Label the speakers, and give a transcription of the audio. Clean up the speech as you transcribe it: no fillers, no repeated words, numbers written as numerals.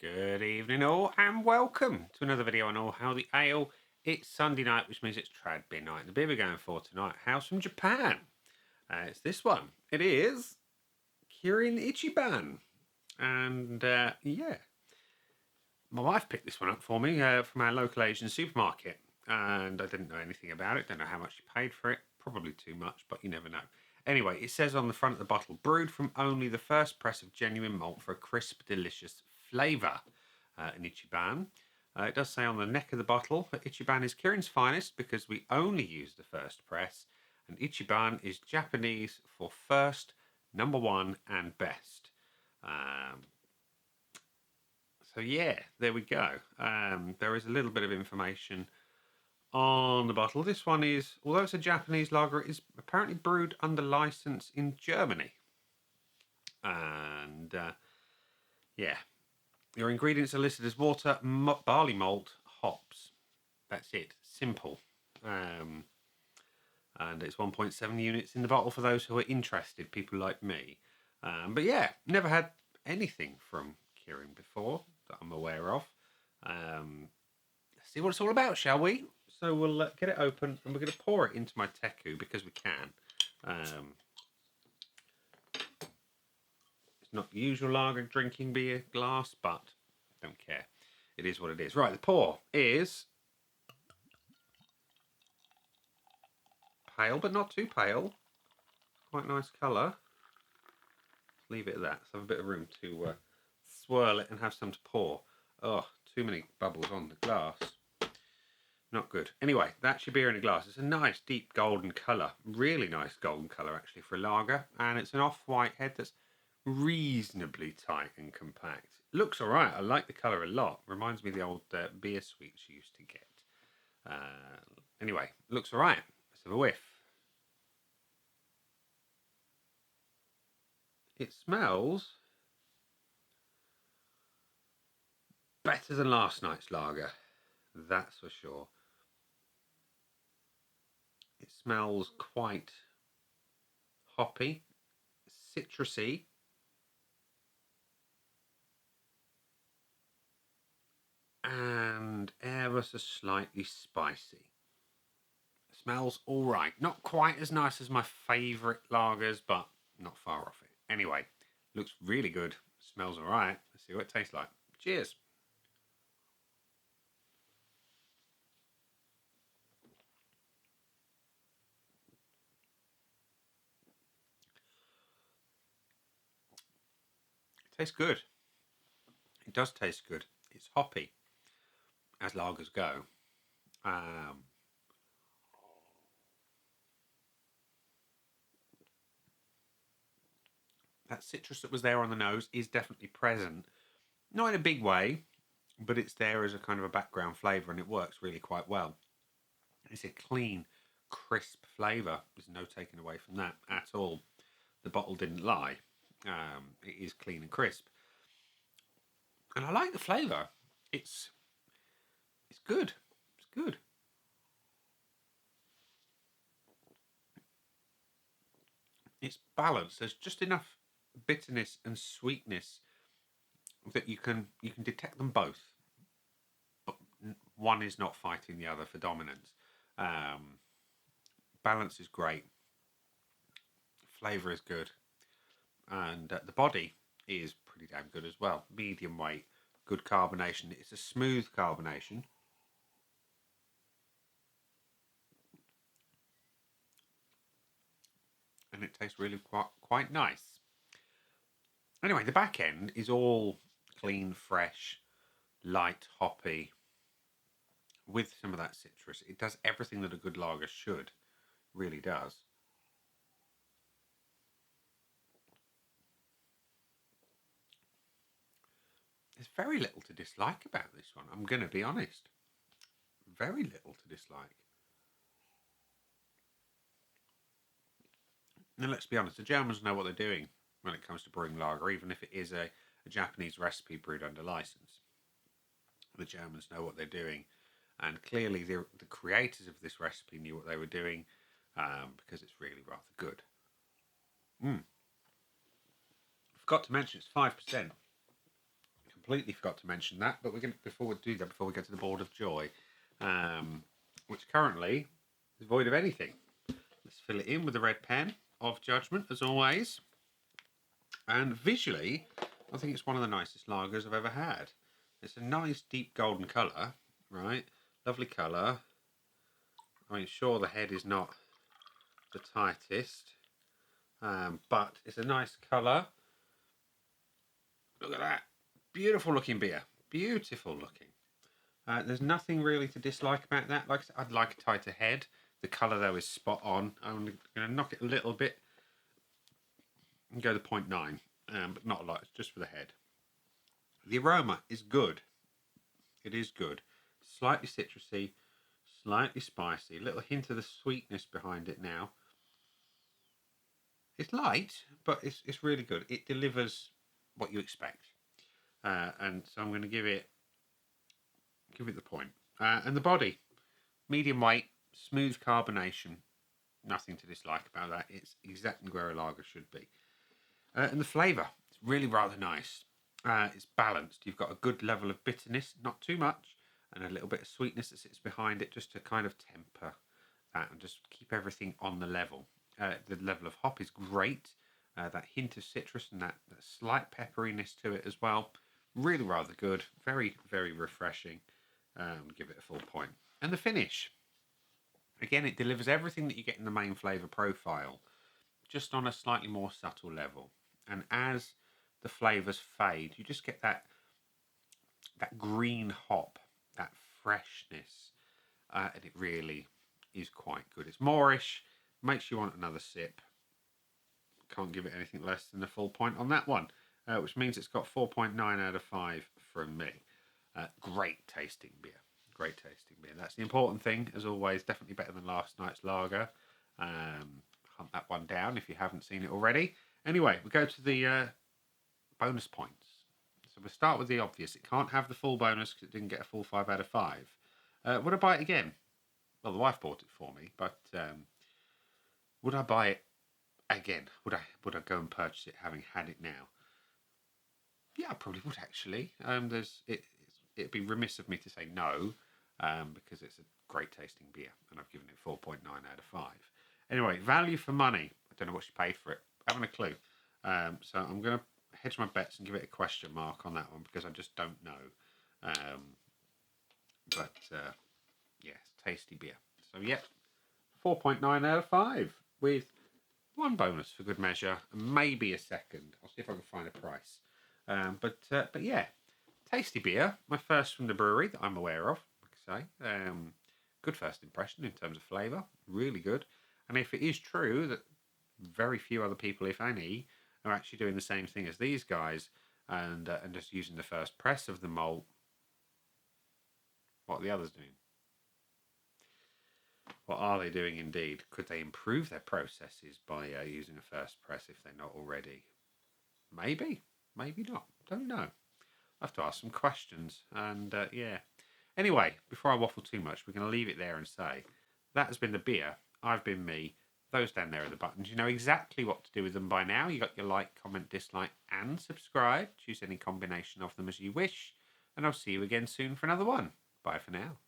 Speaker 1: Good evening all and welcome to another video on All How the Ale. It's Sunday night, which means it's trad beer night. And the beer we're going for tonight, house from Japan. It's this one. It is Kirin Ichiban. And yeah, my wife picked this one up for me from our local Asian supermarket. And I didn't know anything about it. Don't know how much she paid for it. Probably too much, but you never know. Anyway, it says on the front of the bottle, brewed from only the first press of genuine malt for a crisp, delicious flavour in Ichiban. It does say on the neck of the bottle that Ichiban is Kirin's finest because we only use the first press, and Ichiban is Japanese for first, number one, and best. So yeah, there we go. There is a little bit of information on the bottle. This one is, although it's a Japanese lager, it is apparently brewed under license in Germany. And yeah, your ingredients are listed as water, barley malt, hops. That's it. Simple. And it's 1.7 units in the bottle for those who are interested, people like me. But yeah, never had anything from Kirin before that I'm aware of. Let's see what it's all about, shall we? So we'll get it open and we're going to pour it into my teku because we can. It's not the usual lager drinking beer glass, but don't care. It is what it is. Right, the pour is pale, but not too pale. Quite nice colour. Leave it at that. Let's have a bit of room to swirl it and have some to pour. Oh, too many bubbles on the glass. Not good. Anyway, that's your beer in a glass. It's a nice deep golden colour. Really nice golden colour actually for a lager. And it's an off-white head that's reasonably tight and compact. Looks alright. I like the colour a lot. Reminds me of the old beer sweets you used to get. Anyway, looks alright. Let's have a whiff. It smells better than last night's lager. That's for sure. It smells quite hoppy, citrusy, and ever so slightly spicy. It smells all right. Not quite as nice as my favourite lagers, but not far off it. Anyway, looks really good. Smells all right. Let's see what it tastes like. Cheers. Tastes good. It does taste good. It's hoppy, as lagers go. That citrus that was there on the nose is definitely present. Not in a big way, but it's there as a kind of a background flavour and it works really quite well. It's a clean, crisp flavour. There's no taking away from that at all. The bottle didn't lie. It is clean and crisp. And I like the flavour. It's good. It's good. It's balanced. There's just enough bitterness and sweetness that you can detect them both. But one is not fighting the other for dominance. Balance is great. Flavour is good. And the body is pretty damn good as well. Medium weight, good carbonation. It's a smooth carbonation. And it tastes really quite nice. Anyway, the back end is all clean, fresh, light, hoppy, with some of that citrus. It does everything that a good lager should. Really does. There's very little to dislike about this one. I'm going to be honest. Very little to dislike. And let's be honest, the Germans know what they're doing when it comes to brewing lager, even if it is a Japanese recipe brewed under license. The Germans know what they're doing. And clearly the creators of this recipe knew what they were doing because it's really rather good. Forgot to mention it's 5%. completely forgot to mention that, but we're going to, before we do that, before we go to the Board of Joy, which currently is void of anything. Let's fill it in with the red pen of judgment, as always. And visually, I think it's one of the nicest lagers I've ever had. It's a nice deep golden colour, right? Lovely colour. I mean, sure, the head is not the tightest, but it's a nice colour. Look at that. Beautiful looking beer. Beautiful looking. There's nothing really to dislike about that. Like I said, I'd like a tighter head. The colour, though, is spot on. I'm going to knock it a little bit and go to 0.9, but not a lot. It's just for the head. The aroma is good. It is good. Slightly citrusy, slightly spicy. A little hint of the sweetness behind it now. It's light, but it's really good. It delivers what you expect. And so I'm going to give it the point. And the body, medium weight, smooth carbonation. Nothing to dislike about that. It's exactly where a lager should be. And the flavour, it's really rather nice. It's balanced. You've got a good level of bitterness, not too much, and a little bit of sweetness that sits behind it just to kind of temper that and just keep everything on the level. The level of hop is great. That hint of citrus and that slight pepperiness to it as well. Really rather good. Very, very refreshing. Give it a full point. And the finish. Again, it delivers everything that you get in the main flavour profile, just on a slightly more subtle level. And as the flavours fade, you just get that green hop, that freshness, and it really is quite good. It's moreish, makes you want another sip. Can't give it anything less than a full point on that one, which means it's got 4.9 out of 5 from me. Great tasting beer. Great tasting beer. That's the important thing, as always. Definitely better than last night's lager. Hunt that one down if you haven't seen it already. Anyway, we go to the bonus points. So we'll start with the obvious. It can't have the full bonus because it didn't get a full 5 out of 5. Would I buy it again? Well, the wife bought it for me, but would I buy it again? Would I go and purchase it having had it now? Yeah, I probably would actually. It'd be remiss of me to say no, because it's a great tasting beer, and I've given it 4.9 out of 5. Anyway, value for money. I don't know what she paid for it. I haven't a clue. So I'm going to hedge my bets and give it a question mark on that one because I just don't know. But yes, tasty beer. So yeah, 4.9 out of 5 with one bonus for good measure and maybe a second. I'll see if I can find a price. But yeah, tasty beer. My first from the brewery that I'm aware of. Like I say, good first impression in terms of flavour. Really good. And if it is true that very few other people, if any, are actually doing the same thing as these guys and just using the first press of the malt, what are the others doing? What are they doing indeed? Could they improve their processes by using a first press if they're not already? Maybe. Maybe not. Don't know. I have to ask some questions. And yeah. Anyway, before I waffle too much, we're going to leave it there and say that has been the beer. I've been me. Those down there are the buttons. You know exactly what to do with them by now. You got your like, comment, dislike, and subscribe. Choose any combination of them as you wish. And I'll see you again soon for another one. Bye for now.